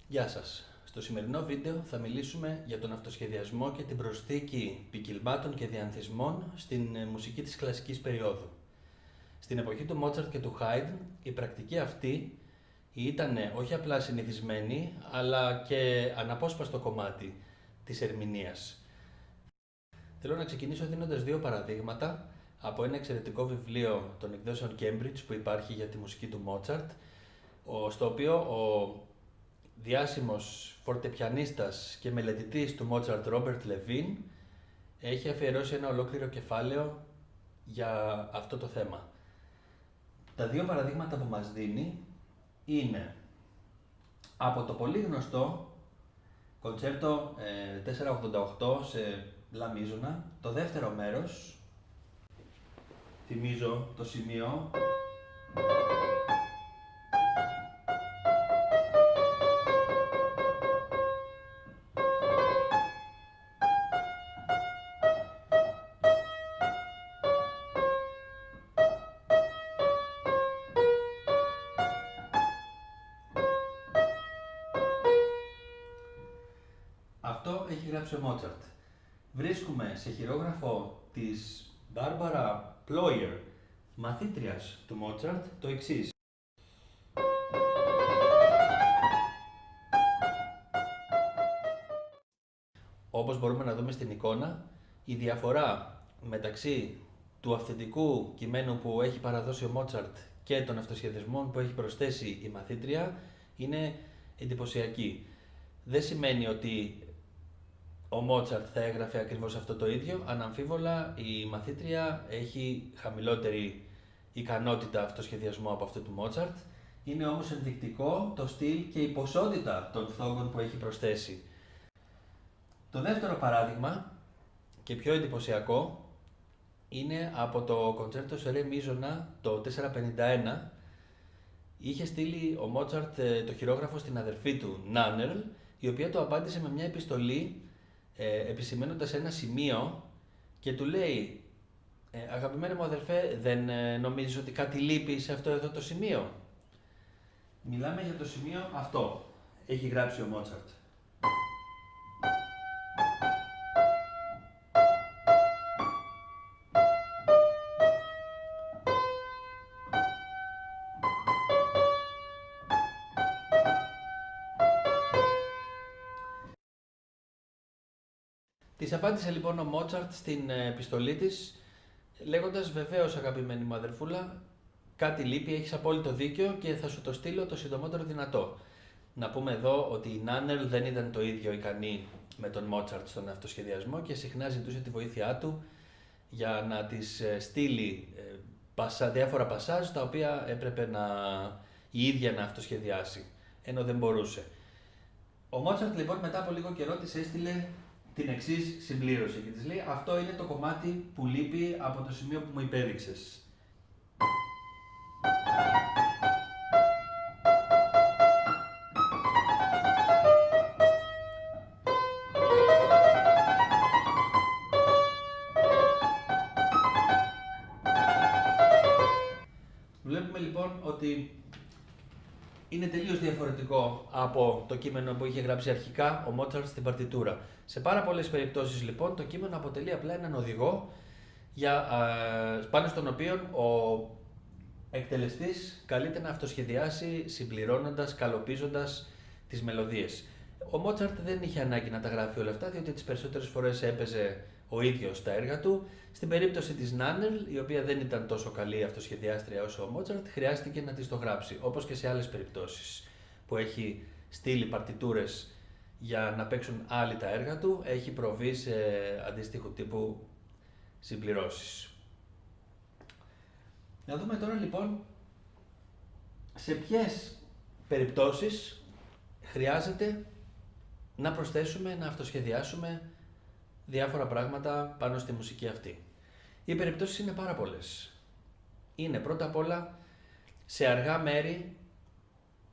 Γεια σας. Στο σημερινό βίντεο θα μιλήσουμε για τον αυτοσχεδιασμό και την προσθήκη ποικιλμάτων και διανθισμών στην μουσική της κλασικής περίοδου. Στην εποχή του Μότσαρτ και του Χάιντν, η πρακτική αυτή ήταν όχι απλά συνηθισμένη, αλλά και αναπόσπαστο κομμάτι της ερμηνείας. Θέλω να ξεκινήσω δίνοντας δύο παραδείγματα από ένα εξαιρετικό βιβλίο των εκδόσεων Cambridge που υπάρχει για τη μουσική του Μότσαρτ, στο οποίο ο διάσημος φορτεπιανίστας και μελετητής του Μότσαρτ Ρόμπερτ Λεβίν έχει αφιερώσει ένα ολόκληρο κεφάλαιο για αυτό το θέμα. Τα δύο παραδείγματα που μας δίνει είναι από το πολύ γνωστό κοντσέρτο 488 σε λα μίζωνα, το δεύτερο μέρος. Θυμίζω το σημείο. Αυτό έχει γράψει ο Μότσαρτ. Βρίσκουμε σε χειρόγραφο της Μπάρμπαρα Πλόιερ, μαθήτριας του Μότσαρτ, το εξής. Όπως μπορούμε να δούμε στην εικόνα, η διαφορά μεταξύ του αυθεντικού κειμένου που έχει παραδώσει ο Μότσαρτ και των αυτοσχεδιασμών που έχει προσθέσει η μαθήτρια είναι εντυπωσιακή. Δεν σημαίνει ότι ο Μότσαρτ θα έγραφε ακριβώς αυτό το ίδιο. Αναμφίβολα η μαθήτρια έχει χαμηλότερη ικανότητα αυτοσχεδιασμού από αυτό του Μότσαρτ. Είναι όμως ενδεικτικό το στυλ και η ποσότητα των φθόγκων που έχει προσθέσει. Το δεύτερο παράδειγμα και πιο εντυπωσιακό είναι από το κοντσέρτο σε ρε μίζωνα το 451. Είχε στείλει ο Μότσαρτ το χειρόγραφο στην αδερφή του Νάνερλ, η οποία του απάντησε με μια επιστολή επισημαίνοντας ένα σημείο και του λέει «Αγαπημένη μου αδερφέ, δεν νομίζεις ότι κάτι λείπει σε αυτό εδώ το σημείο?» Μιλάμε για το σημείο αυτό. Έχει γράψει ο Μότσαρτ. Της απάντησε λοιπόν ο Μότσαρτ στην επιστολή της, λέγοντας «Βεβαίως αγαπημένη μου αδερφούλα, κάτι λείπει, έχεις απόλυτο δίκιο και θα σου το στείλω το συντομότερο δυνατό». Να πούμε εδώ ότι η Νάνερλ δεν ήταν το ίδιο ικανή με τον Μότσαρτ στον αυτοσχεδιασμό και συχνά ζητούσε τη βοήθειά του για να της στείλει διάφορα πασάζ τα οποία έπρεπε η ίδια να αυτοσχεδιάσει, ενώ δεν μπορούσε. Ο Μότσαρτ λοιπόν μετά από λίγο καιρό της έστειλε την εξής συμπλήρωση και της λέει «Αυτό είναι το κομμάτι που λείπει από το σημείο που μου υπέδειξες». Βλέπουμε λοιπόν ότι είναι τελείως διαφορετικό από το κείμενο που είχε γράψει αρχικά ο Μότσαρτ στην παρτιτούρα. Σε πάρα πολλές περιπτώσεις λοιπόν το κείμενο αποτελεί απλά έναν οδηγό πάνω στον οποίο ο εκτελεστής καλείται να αυτοσχεδιάσει συμπληρώνοντας, καλοπίζοντας τις μελωδίες. Ο Μότσαρτ δεν είχε ανάγκη να τα γράφει όλα αυτά, διότι τις περισσότερες φορές έπαιζε ο ίδιος τα έργα του. Στην περίπτωση της Νάνερλ, η οποία δεν ήταν τόσο καλή αυτοσχεδιάστρια όσο ο Μότσαρτ, χρειάστηκε να της το γράψει, όπως και σε άλλες περιπτώσεις που έχει στείλει παρτιτούρες για να παίξουν άλλοι τα έργα του, έχει προβεί σε αντίστοιχου τύπου συμπληρώσεις. Να δούμε τώρα λοιπόν σε ποιες περιπτώσεις χρειάζεται να προσθέσουμε, να αυτοσχεδιάσουμε διάφορα πράγματα πάνω στη μουσική αυτή. Οι περιπτώσεις είναι πάρα πολλές. Είναι πρώτα απ' όλα σε αργά μέρη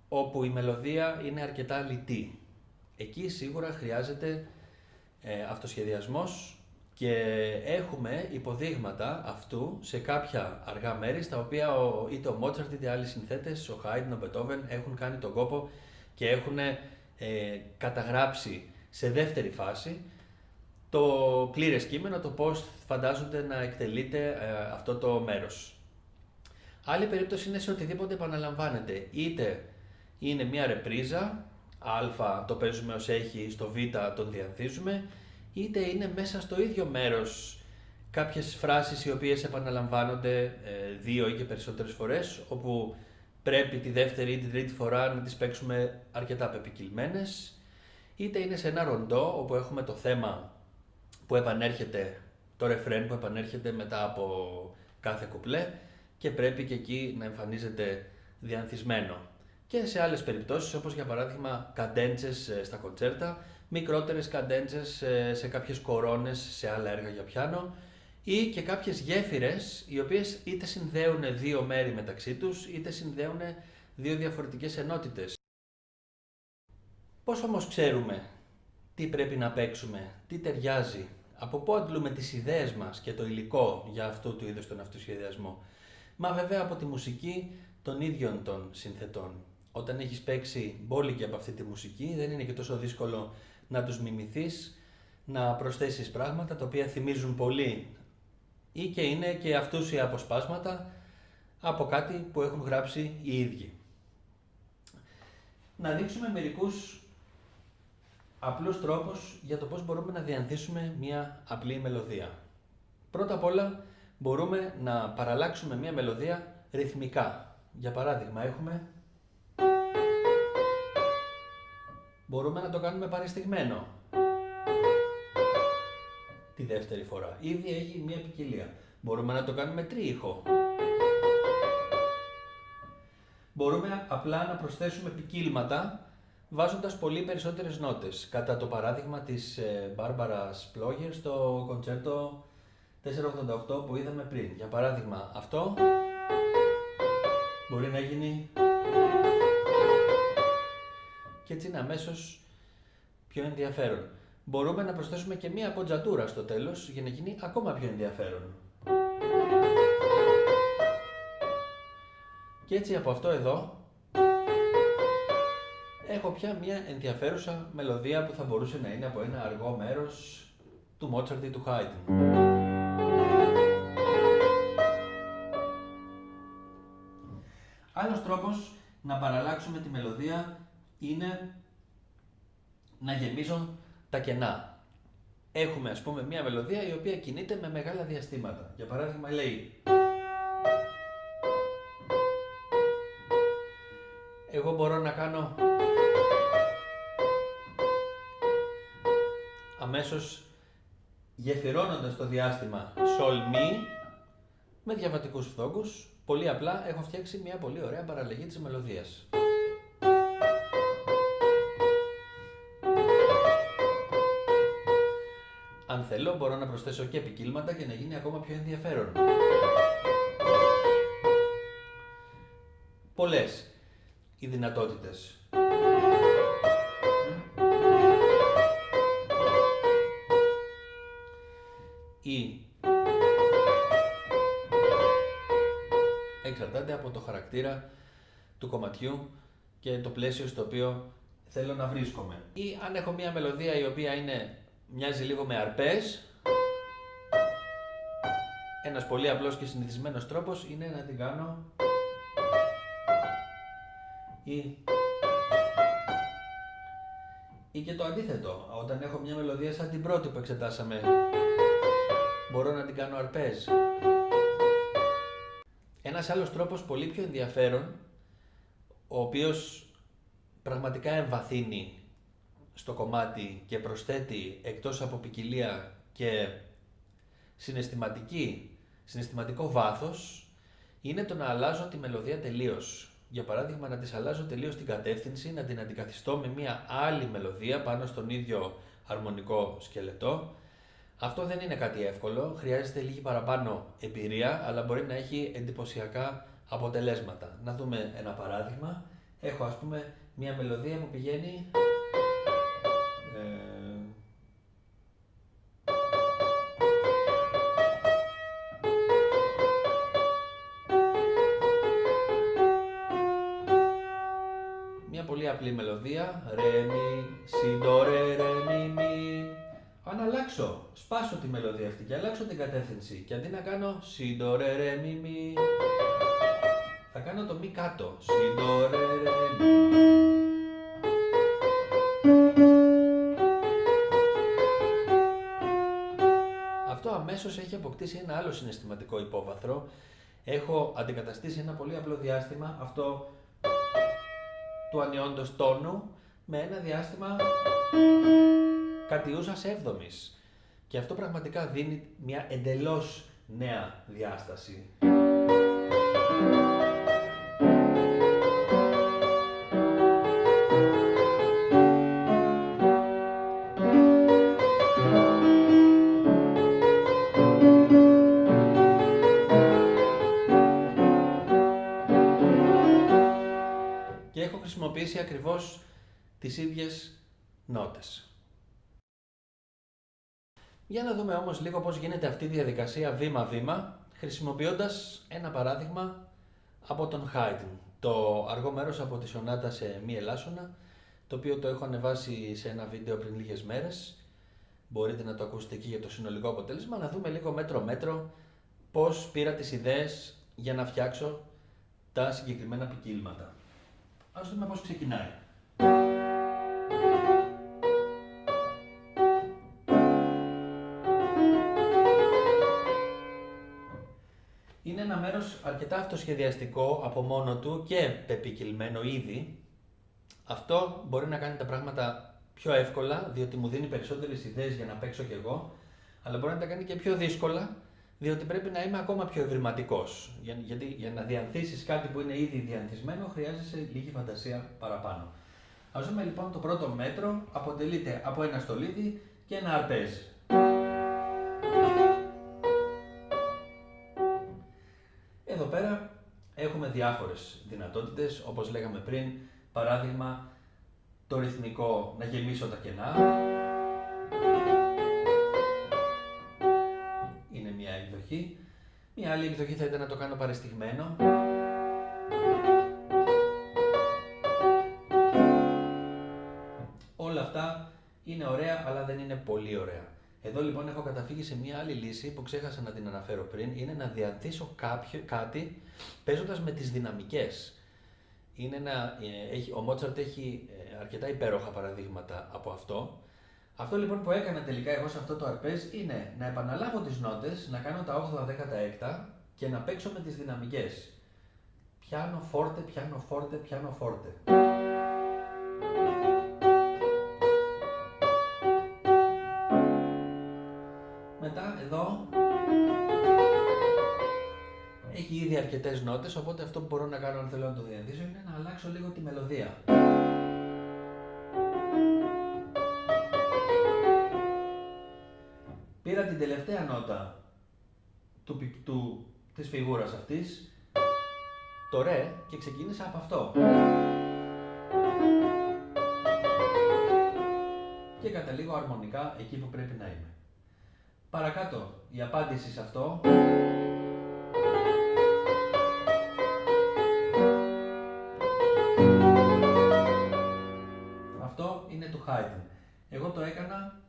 όπου η μελωδία είναι αρκετά λιτή. Εκεί σίγουρα χρειάζεται αυτοσχεδιασμός και έχουμε υποδείγματα αυτού σε κάποια αργά μέρη στα οποία είτε ο Μότσαρτ είτε άλλοι συνθέτες, ο Χάιντν, ο Μπετόβεν έχουν κάνει τον κόπο και έχουν καταγράψει σε δεύτερη φάση το πλήρες κείμενο, το πώς φαντάζονται να εκτελείται αυτό το μέρος. Άλλη περίπτωση είναι σε οτιδήποτε επαναλαμβάνεται. Είτε είναι μια ρεπρίζα, α το παίζουμε ως έχει, στο β τον διανθίζουμε, είτε είναι μέσα στο ίδιο μέρος κάποιες φράσεις οι οποίες επαναλαμβάνονται δύο ή και περισσότερες φορές, όπου πρέπει τη δεύτερη ή την τρίτη φορά να τις παίξουμε αρκετά πεπικυλμένες, είτε είναι σε ένα ροντό όπου έχουμε το θέμα που επανέρχεται, το ρεφρέν που επανέρχεται μετά από κάθε κουπλέ και πρέπει και εκεί να εμφανίζεται διανθισμένο. Και σε άλλες περιπτώσεις, όπως για παράδειγμα καντέντσες στα κοντσέρτα, μικρότερες καντέντσες σε κάποιες κορώνες σε άλλα έργα για πιάνο, ή και κάποιες γέφυρες οι οποίες είτε συνδέουν δύο μέρη μεταξύ τους, είτε συνδέουν δύο διαφορετικές ενότητες. Πώς όμως ξέρουμε τι πρέπει να παίξουμε, τι ταιριάζει, από πού αντλούμε τις ιδέες μας και το υλικό για αυτού του είδους τον αυτοσχεδιασμό? Μα βέβαια από τη μουσική των ίδιων των συνθετών. Όταν έχεις παίξει μπόλικοι από αυτή τη μουσική, δεν είναι και τόσο δύσκολο να τους μιμηθείς, να προσθέσεις πράγματα τα οποία θυμίζουν πολύ ή και είναι και αυτούσια αποσπάσματα από κάτι που έχουν γράψει οι ίδιοι. Να δείξουμε μερικούς απλούς τρόπους για το πώς μπορούμε να διανθίσουμε μια απλή μελωδία. Πρώτα απ' όλα μπορούμε να παραλλάξουμε μια μελωδία ρυθμικά. Για παράδειγμα έχουμε... Μπορούμε να το κάνουμε παριστηγμένο τη δεύτερη φορά. Ήδη έχει μια ποικιλία. Μπορούμε να το κάνουμε τρίηχο. Μπορούμε απλά να προσθέσουμε ποικίλματα βάζοντας πολύ περισσότερες νότες. Κατά το παράδειγμα της Μπάρμπαρας Πλόγερ στο κοντσέρτο 488 που είδαμε πριν. Για παράδειγμα αυτό μπορεί να γίνει και έτσι είναι αμέσως πιο ενδιαφέρον. Μπορούμε να προσθέσουμε και μία ποντζατούρα στο τέλος για να γίνει ακόμα πιο ενδιαφέρον. Και έτσι από αυτό εδώ έχω πια μία ενδιαφέρουσα μελωδία που θα μπορούσε να είναι από ένα αργό μέρος του Μότσαρτ ή του Χάιντν. Άλλος τρόπος να παραλλάξουμε τη μελωδία είναι να γεμίζω τα κενά. Έχουμε ας πούμε μια μελωδία η οποία κινείται με μεγάλα διαστήματα. Για παράδειγμα λέει εγώ μπορώ να κάνω αμέσως γεφυρώνοντας το διάστημα sol mi με διαβατικούς φθόγκους. Πολύ απλά έχω φτιάξει μια πολύ ωραία παραλλαγή της μελωδίας. Αν θέλω μπορώ να προσθέσω και ποικίλματα και να γίνει ακόμα πιο ενδιαφέρον. Πολλές οι δυνατότητες. Ή εξαρτάται από το χαρακτήρα του κομματιού και το πλαίσιο στο οποίο θέλω να βρίσκομαι. Ή αν έχω μια μελωδία η οποία μοιάζει λίγο με αρπές, ένας πολύ απλός και συνηθισμένος τρόπος είναι να την κάνω ή και το αντίθετο. Όταν έχω μια μελωδία σαν την πρώτη που εξετάσαμε, μπορώ να την κάνω αρπές. Ένας άλλος τρόπος πολύ πιο ενδιαφέρον, ο οποίος πραγματικά εμβαθύνει στο κομμάτι και προσθέτει εκτός από ποικιλία και συναισθηματικό βάθος, είναι το να αλλάζω τη μελωδία τελείως. Για παράδειγμα, να της αλλάζω τελείως την κατεύθυνση, να την αντικαθιστώ με μια άλλη μελωδία πάνω στον ίδιο αρμονικό σκελετό. Αυτό δεν είναι κάτι εύκολο, χρειάζεται λίγη παραπάνω εμπειρία, αλλά μπορεί να έχει εντυπωσιακά αποτελέσματα. Να δούμε ένα παράδειγμα. Έχω ας πούμε μια μελωδία που πηγαίνει... απλή μελωδία. Ρε, μι, σι, ντο, ρε, μι, μι. Αν αλλάξω, σπάσω τη μελωδία αυτή και αλλάξω την κατεύθυνση και αντί να κάνω σι, ντο, ρε, μι, μι, θα κάνω το μι κάτω. Σι, ντο, ρε, μι, μι. Αυτό αμέσως έχει αποκτήσει ένα άλλο συναισθηματικό υπόβαθρο. Έχω αντικαταστήσει ένα πολύ απλό διάστημα, αυτό του ανιόντος τόνου, με ένα διάστημα κατιούσας έβδομης. Και αυτό πραγματικά δίνει μια εντελώς νέα διάσταση. Και έχω χρησιμοποιήσει ακριβώς τις ίδιες νότες. Για να δούμε όμως λίγο πώς γίνεται αυτή η διαδικασία βήμα-βήμα, χρησιμοποιώντας ένα παράδειγμα από τον Haydn, το αργό μέρος από τη σονάτα σε μη ελάσσονα, το οποίο το έχω ανεβάσει σε ένα βίντεο πριν λίγες μέρες. Μπορείτε να το ακούσετε εκεί για το συνολικό αποτέλεσμα, να δούμε λίγο μέτρο-μέτρο πώς πήρα τις ιδέες για να φτιάξω τα συγκεκριμένα ποικίλματα. Ας δούμε πώς ξεκινάει. Είναι ένα μέρος αρκετά αυτοσχεδιαστικό από μόνο του και πεπικυλμένο ήδη. Αυτό μπορεί να κάνει τα πράγματα πιο εύκολα, διότι μου δίνει περισσότερες ιδέες για να παίξω κι εγώ, αλλά μπορεί να τα κάνει και πιο δύσκολα, διότι πρέπει να είμαι ακόμα πιο ευρηματικός. Γιατί για να διανθίσεις κάτι που είναι ήδη διανθισμένο, χρειάζεσαι λίγη φαντασία παραπάνω. Ας δούμε λοιπόν το πρώτο μέτρο, αποτελείται από ένα στολίδι και ένα αρπέζ. Εδώ πέρα έχουμε διάφορες δυνατότητες, όπως λέγαμε πριν, παράδειγμα το ρυθμικό να γεμίσω τα κενά. Είναι μια εκδοχή. Μια άλλη εκδοχή θα ήταν να το κάνω παρεστηγμένο. Όλα αυτά είναι ωραία, αλλά δεν είναι πολύ ωραία. Εδώ λοιπόν έχω καταφύγει σε μια άλλη λύση που ξέχασα να την αναφέρω πριν, είναι να διανθίσω κάτι παίζοντας με τις δυναμικές. Ο Μότσαρτ έχει αρκετά υπέροχα παραδείγματα από αυτό. Αυτό λοιπόν που έκανα τελικά εγώ σε αυτό το αρπέζ είναι να επαναλάβω τις νότες, να κάνω τα 8, 10, τα έκτα και να παίξω με τις δυναμικές. Πιάνο φόρτε, πιάνο φόρτε, πιάνο φόρτε. Μετά εδώ έχει ήδη αρκετές νότες, οπότε αυτό που μπορώ να κάνω αν θέλω να το διανθίσω είναι να αλλάξω λίγο τη μελωδία. Πήρα την τελευταία νότα της φιγούρας αυτής, το ρε, και ξεκίνησα από αυτό. Και καταλήγω αρμονικά εκεί που πρέπει να είμαι. Παρακάτω, η απάντηση σε αυτό είναι του Haydn. Εγώ το έκανα,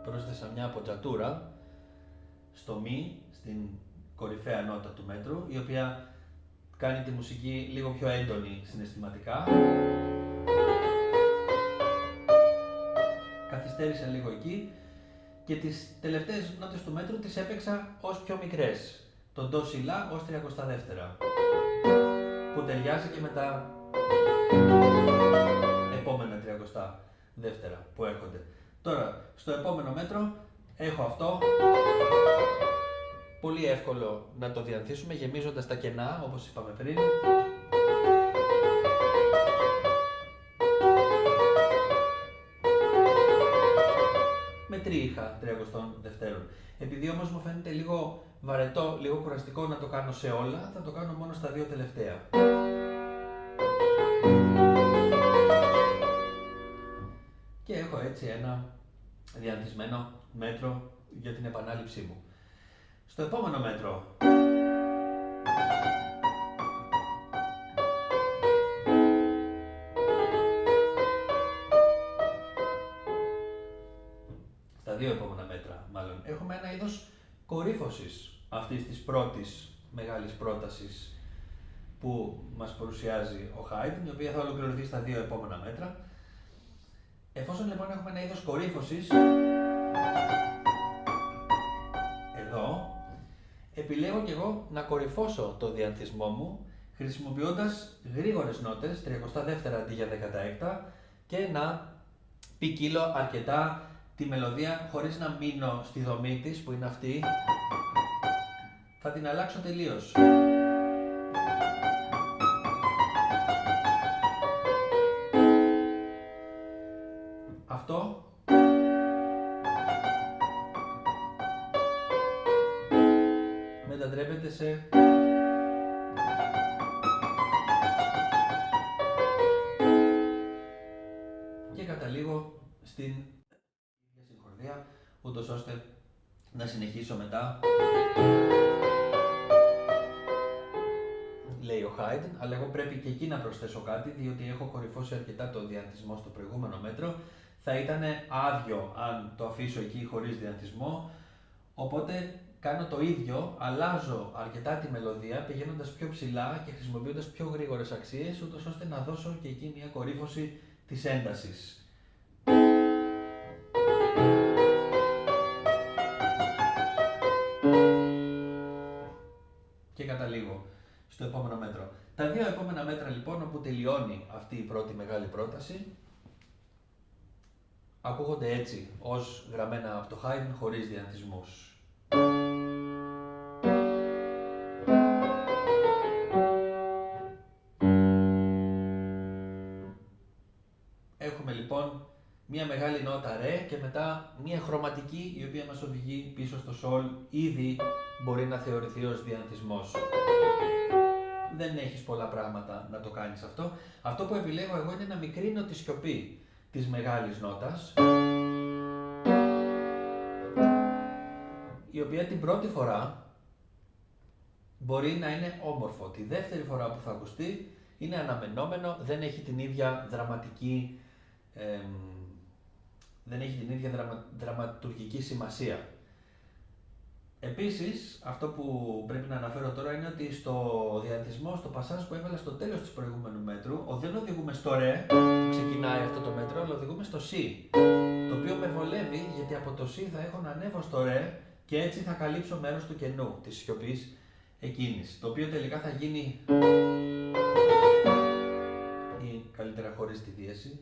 πρόσθεσα μια αποτζατούρα στο μη, στην κορυφαία νότα του μέτρου, η οποία κάνει τη μουσική λίγο πιο έντονη συναισθηματικά. Καθυστέρησα λίγο εκεί και τις τελευταίες νότες του μέτρου τις έπαιξα ως πιο μικρές. Το ντο σι λα ως 32, που ταιριάζει και με τα επόμενα 32 που έρχονται. Τώρα, στο επόμενο μέτρο έχω αυτό. Πολύ εύκολο να το διανθίσουμε γεμίζοντας τα κενά, όπως είπαμε πριν. Με τρίχα 32. Επειδή όμως μου φαίνεται λίγο βαρετό, λίγο κουραστικό να το κάνω σε όλα, θα το κάνω μόνο στα δύο τελευταία. Και έχω έτσι ένα διανθισμένο μέτρο για την επανάληψή μου. Στο επόμενο μέτρο επόμενα μέτρα, μάλλον. Έχουμε ένα είδος κορύφωσης αυτής της πρώτης μεγάλης πρότασης που μας παρουσιάζει ο Haydn, η οποία θα ολοκληρωθεί στα 2 επόμενα μέτρα. Εφόσον λοιπόν έχουμε ένα είδος κορύφωσης, εδώ, επιλέγω και εγώ να κορυφώσω το διανθισμό μου, χρησιμοποιώντας γρήγορες νότες, 32 αντί για 16, και να ποικίλω αρκετά τη μελωδία χωρίς να μείνω στη δομή της, που είναι αυτή. Θα την αλλάξω τελείως. Αυτό μετατρέπεται σε και καταλήγω στην συγχορδία, ούτως ώστε να συνεχίσω μετά. Λέει ο Haydn, αλλά εγώ πρέπει και εκεί να προσθέσω κάτι, διότι έχω κορυφώσει αρκετά το διανθισμό στο προηγούμενο μέτρο. Θα ήταν άδειο αν το αφήσω εκεί χωρίς διανθισμό, οπότε κάνω το ίδιο, αλλάζω αρκετά τη μελωδία, πηγαίνοντας πιο ψηλά και χρησιμοποιώντας πιο γρήγορες αξίες, ούτως ώστε να δώσω και εκεί μια κορύφωση της έντασης. Και καταλήγω στο επόμενο μέτρο. Τα 2 επόμενα μέτρα λοιπόν, όπου τελειώνει αυτή η πρώτη μεγάλη πρόταση, ακούγονται έτσι, ως γραμμένα από το Haydn, χωρίς διανθισμούς. Έχουμε λοιπόν μία μεγάλη νότα ρε και μετά μία χρωματική, η οποία μας οδηγεί πίσω στο sol, ήδη μπορεί να θεωρηθεί ως διανθισμός. Δεν έχεις πολλά πράγματα να το κάνεις αυτό. Αυτό που επιλέγω εγώ είναι να μικρύνω τη σιωπή της μεγάλης νότας, η οποία την πρώτη φορά μπορεί να είναι όμορφο. Τη δεύτερη φορά που θα ακουστεί είναι αναμενόμενο, δεν έχει την ίδια δραματική, δεν έχει την ίδια δραματουργική σημασία. Επίσης, αυτό που πρέπει να αναφέρω τώρα είναι ότι στο διανθισμό, στο πασάζ που έβαλα στο τέλος του προηγούμενου μέτρου, δεν οδηγούμε στο ρε, που ξεκινάει αυτό το μέτρο, αλλά οδηγούμε στο σι, το οποίο με βολεύει, γιατί από το σι θα έχω να ανέβω στο ρε και έτσι θα καλύψω μέρος του κενού, της σιωπής εκείνης, το οποίο τελικά θα γίνει, ή καλύτερα χωρίς τη δίαιση.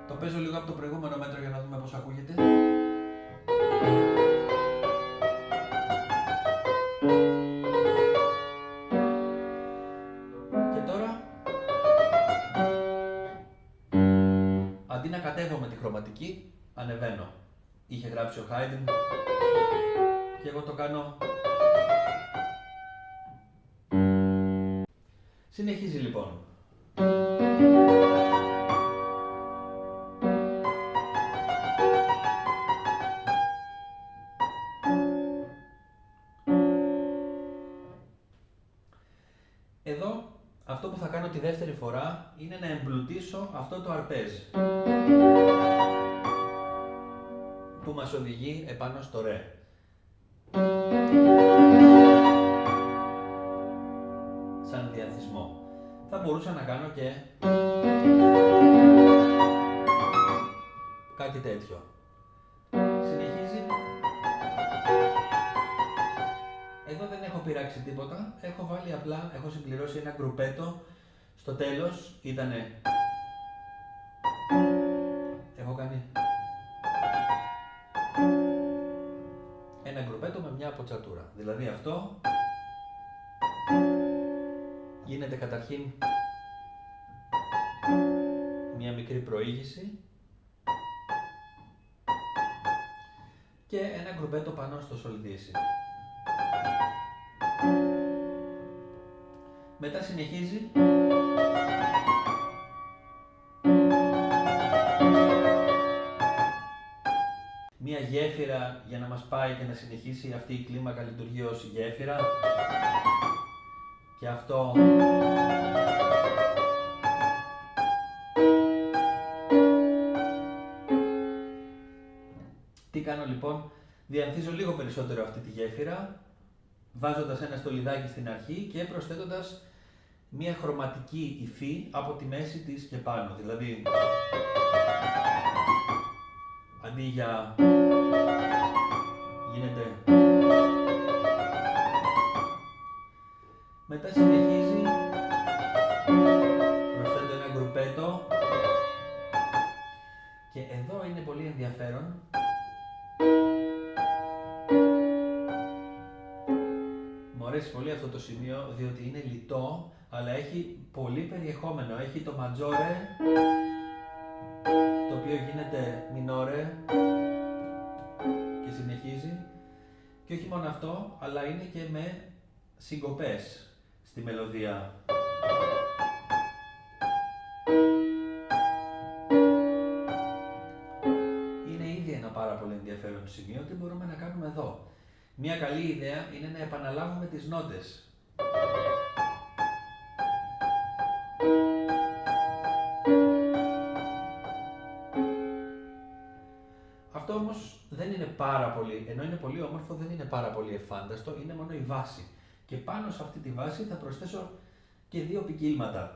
Το παίζω λίγο από το προηγούμενο μέτρο για να δούμε πώς ακούγεται. Και τώρα, αντί να κατέβω με τη χρωματική, ανεβαίνω. Είχε γράψει ο Haydn και εγώ το κάνω. Συνεχίζει λοιπόν. Εδώ αυτό που θα κάνω τη δεύτερη φορά είναι να εμπλουτίσω αυτό το αρπέζ που μας οδηγεί επάνω στο ρε. Σαν διανθισμό. Θα μπορούσα να κάνω και κάτι τέτοιο. Συνεχίζει. Εδώ δεν έχω πειράξει τίποτα, έχω βάλει απλά, έχω συμπληρώσει ένα γκρουπέτο. Στο τέλος ήτανε, έχω κάνει ένα γκρουπέτο με μια αποτσατούρα. Δηλαδή αυτό γίνεται καταρχήν μια μικρή προήγηση και ένα γκρουπέτο πάνω στο σολδίσι. Μετά συνεχίζει μία γέφυρα για να μας πάει και να συνεχίσει. Αυτή η κλίμακα λειτουργεί ως γέφυρα και αυτό Τι κάνω λοιπόν, διανθίζω λίγο περισσότερο αυτή τη γέφυρα, βάζοντας ένα στολιδάκι στην αρχή και προσθέτοντας μια χρωματική υφή από τη μέση της και πάνω. Δηλαδή, αντί για γίνεται, μετά συνεχίζει, προσθέτω ένα γκρουπέτο και εδώ είναι πολύ ενδιαφέρον. Μου αρέσει πολύ αυτό το σημείο διότι είναι λιτό, αλλά έχει πολύ περιεχόμενο. Έχει το ματζόρε, το οποίο γίνεται μινόρε και συνεχίζει. Και όχι μόνο αυτό, αλλά είναι και με συγκοπές στη μελωδία. Είναι ήδη ένα πάρα πολύ ενδιαφέρον σημείο. Τι μπορούμε να κάνουμε εδώ? Μια καλή ιδέα είναι να επαναλάβουμε τις νότες. Αυτό όμως δεν είναι πάρα πολύ, ενώ είναι πολύ όμορφο, δεν είναι πάρα πολύ εφάνταστο, είναι μόνο η βάση. Και πάνω σε αυτή τη βάση θα προσθέσω και 2 ποικίλματα.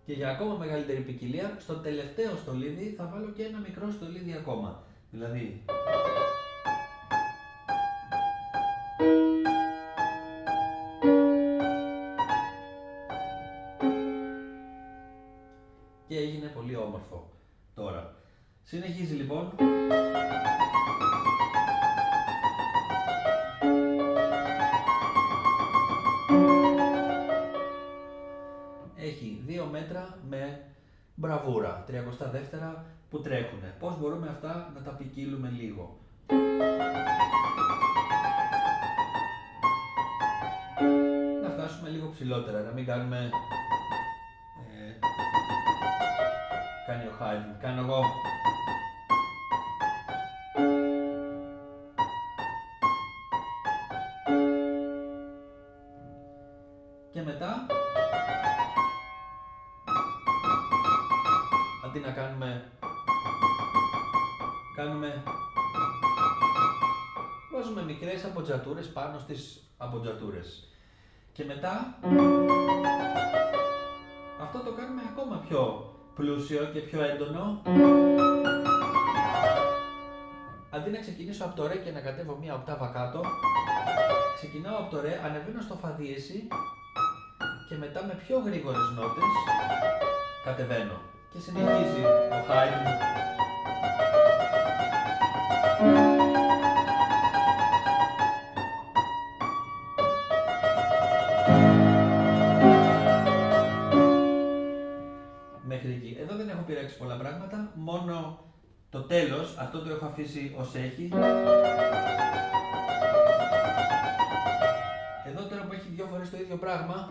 Και για ακόμα μεγαλύτερη ποικιλία, στο τελευταίο στολίδι θα βάλω και ένα μικρό στολίδι ακόμα. Δηλαδή, και έγινε πολύ όμορφο. Τώρα, συνεχίζει λοιπόν. Έχει 2 μέτρα με μπραβούρα, 32 που τρέχουνε. Πώς μπορούμε αυτά να τα ποικίλουμε λίγο? Να φτάσουμε λίγο ψηλότερα, να μην κάνουμε... κάνει ο Haydn, κάνω εγώ. Και μετά, αντί να κάνουμε, βάζουμε μικρές αμποτζατούρες πάνω στις αμποτζατούρες. Και μετά, αυτό το κάνουμε ακόμα πιο πλούσιο και πιο έντονο. Αντί να ξεκινήσω από το ρε και να κατέβω μία οκτάβα κάτω, ξεκινάω από το ρε, ανεβαίνω στο φα δίεση και μετά με πιο γρήγορες νότες κατεβαίνω. Και συνεχίζει ο Haydn. Μέχρι εκεί. Εδώ δεν έχω πειράξει πολλά πράγματα, μόνο το τέλος, αυτό το έχω αφήσει ως έχει. Εδώ τώρα που έχει 2 φορές το ίδιο πράγμα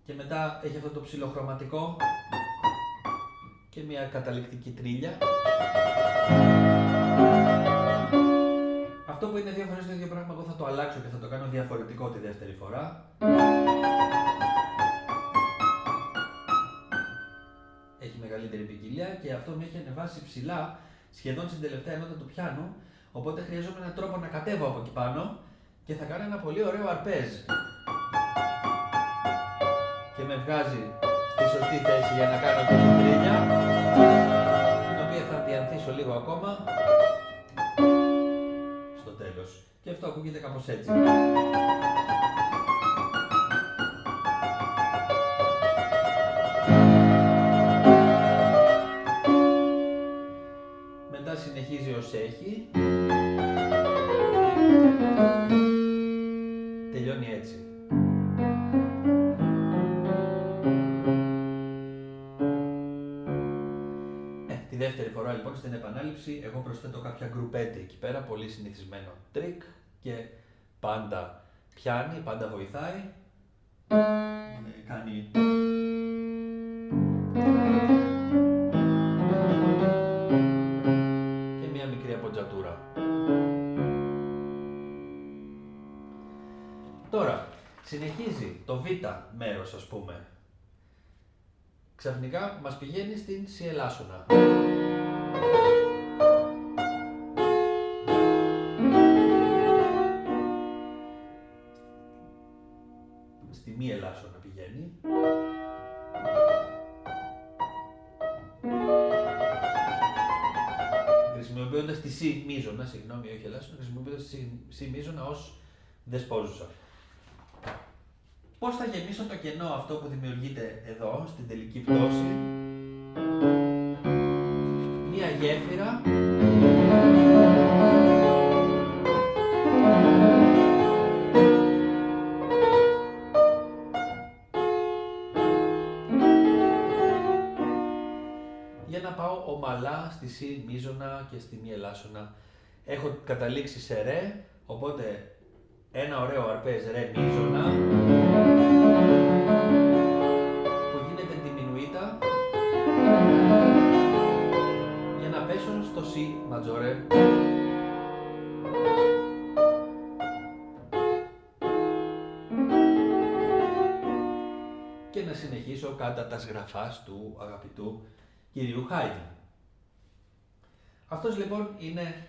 και μετά έχει αυτό το ψιλοχρωματικό και μια καταληκτική τρίλια. Αυτό που είναι 2 φορές το ίδιο πράγμα εγώ θα το αλλάξω και θα το κάνω διαφορετικό τη δεύτερη φορά. Έχει μεγαλύτερη ποικιλία και αυτό με έχει ανεβάσει ψηλά, σχεδόν στην τελευταία νότα του πιάνου, οπότε χρειάζομαι έναν τρόπο να κατέβω από εκεί πάνω και θα κάνω ένα πολύ ωραίο αρπέζ. Και με βγάζει στη σωστή θέση για να κάνω και την τρίλια, την οποία θα διανθίσω λίγο ακόμα στο τέλος. Και αυτό ακούγεται κάπως έτσι. Μετά συνεχίζει ως έχει. Τελειώνει έτσι. Τη δεύτερη φορά λοιπόν στην επανάληψη εγώ προσθέτω κάποια γκρουπέτη εκεί πέρα, πολύ συνηθισμένο τρίκ και πάντα πιάνει, πάντα βοηθάει. Κάνει... και μια μικρή αμποτζατούρα. Τώρα, συνεχίζει το β μέρος, ας πούμε. Ξαφνικά μας πηγαίνει στην σι ελάσσονα. Στη μη ελάσσονα πηγαίνει. Χρησιμοποιώντας τη σι μείζωνα, συγγνώμη, όχι ελάσσονα, χρησιμοποιώντας τη σι μείζωνα ως δεσπόζουσα. Πώς θα γεμίσω το κενό αυτό που δημιουργείται εδώ, στην τελική πτώση? Μία γέφυρα για να πάω ομαλά στη σι μείζωνα και στη μη ελάσσονα. Έχω καταλήξει σε ρε, οπότε ένα ωραίο αρπέζ ρε μείζωνα που γίνεται ντιμινουίτα για να πέσω στο σι ματζόρε. Και να συνεχίσω κατά τα σγραφάς του αγαπητού κυρίου Χάιντ. Αυτός λοιπόν είναι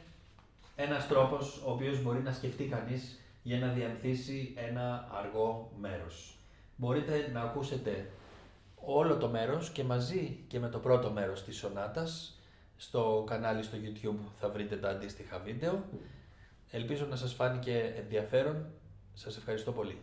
ένας τρόπος ο οποίος μπορεί να σκεφτεί κανείς για να διανθίσει ένα αργό μέρος. Μπορείτε να ακούσετε όλο το μέρος και μαζί και με το πρώτο μέρος της σονάτας. Στο κανάλι στο YouTube θα βρείτε τα αντίστοιχα βίντεο. Ελπίζω να σας φάνηκε ενδιαφέρον. Σας ευχαριστώ πολύ.